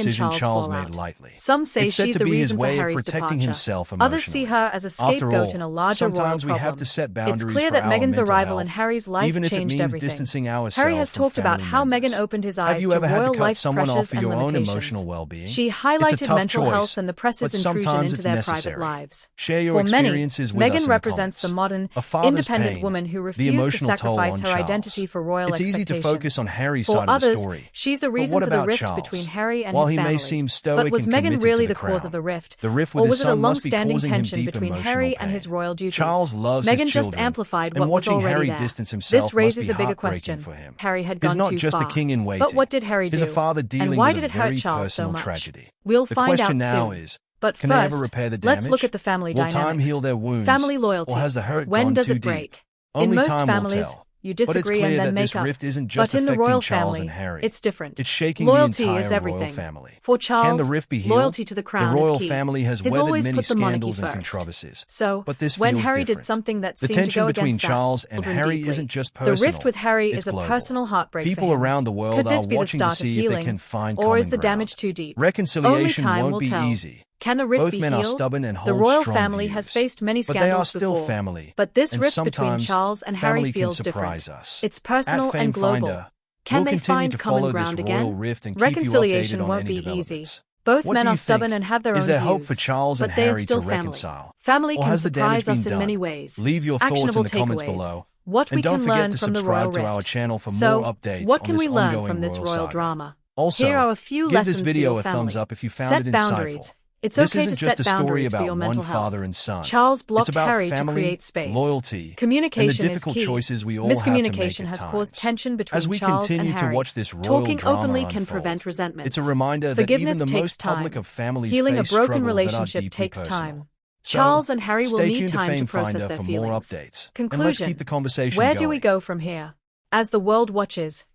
and decision Charles made fallout. lightly. Some say It's said she's to the be his reason for way of Harry's protecting departure. himself emotionally. Others see her as a After scapegoat all, in a larger royal sometimes we have problem. to set boundaries It's clear for that our Meghan's mental arrival health, in Harry's life even if it changed means everything. distancing ourselves Harry has from talked about family how members. Meghan opened his Have eyes you to ever had to royal cut life's someone off pressures for and your own limitations. emotional well-being? She It's a highlighted tough mental choice, health and the press's but intrusion sometimes into it's their necessary. private lives. Share your For many, experiences with us Meghan in represents the the comments. modern, A father's independent pain, woman who the refused to emotional toll sacrifice on her Charles. identity for royal It's easy to expectations. focus on Harry's For side of the others, story. she's the But reason what for the about rift Charles? between Harry and While his he family. may seem stoic But was and Meghan committed really to the the cause of crown, the rift? the rift with Or his was it a son must be long-standing causing him tension deep between emotional Harry and pain. his royal duties? Charles loves Meghan his just children, amplified and what was watching already Harry there. distance himself This raises must be a bigger heartbreaking question. for him. Harry had He's gone not too just far. a king in waiting. But what did Harry do? He's a father dealing And why with did a it hurt very Charles so personal much? tragedy. We'll The find question out now soon. is, But can they ever first, repair the let's damage? look at the family Will dynamics. time heal their wounds? Family loyalty. Or has the hurt When gone does too it break? deep? Only In most time will families, tell. you But it's disagree clear and then that make this up. rift isn't just But in the affecting royal Charles family, and Harry. it's different. It's shaking Loyalty the entire is everything. royal family. For Can Charles, the rift be healed? loyalty to the crown The royal is key. family has He's weathered always many put the monarchy scandals and first. controversies. So, But this when feels Harry did different. something that The seemed to tension go between against that, Charles and children Harry deeply. isn't just The personal. rift with Harry it's is a global. personal heartbreak People for him. around the world Could this are be the watching to start of see if they healing, can find or common is the ground. damage too deep? Only Reconciliation time won't will be tell. easy. Can the rift Both be men healed? are stubborn and hold The royal strong family views. has faced many But they are scandals still before. family. But this And rift between sometimes Charles and Harry family feels can different. surprise us. It's personal At and global. FameFinder, Can we'll they continue find to common follow ground this royal again? rift and keep you Reconciliation updated on won't any be easy. developments. Both What men do are you stubborn think? and have their Is own there views. hope for Charles and but they are Harry to still family. reconcile? Family Or can has the damage surprise us been in many done? ways. Leave your thoughts in Actionable the comments takeaways. below. What And we don't can forget learn to from the royal subscribe to our rift. channel for So, more updates what on can this we learn ongoing from this royal royal saga. drama? Also, Here are a few give lessons this video for your a family. thumbs up if you found Set it boundaries. insightful. It's This okay isn't to just set a story boundaries for about your one mental health. father and son. Charles It's blocked about Harry family, to create space. loyalty, Communication and the is difficult key. choices we all have to make Miscommunication at has times. caused tension between As we Charles and continue to Harry. watch this royal Talking drama openly can unfold, prevent resentments. it's a reminder that Forgiveness even the takes most public time. of families Healing a face broken struggles that are relationship deeply takes personal. time. So, Charles and Harry will stay need tuned time to FameFinder process their for more feelings. updates. Conclusion. And let's keep the conversation Where going. do we go from here? As the world watches,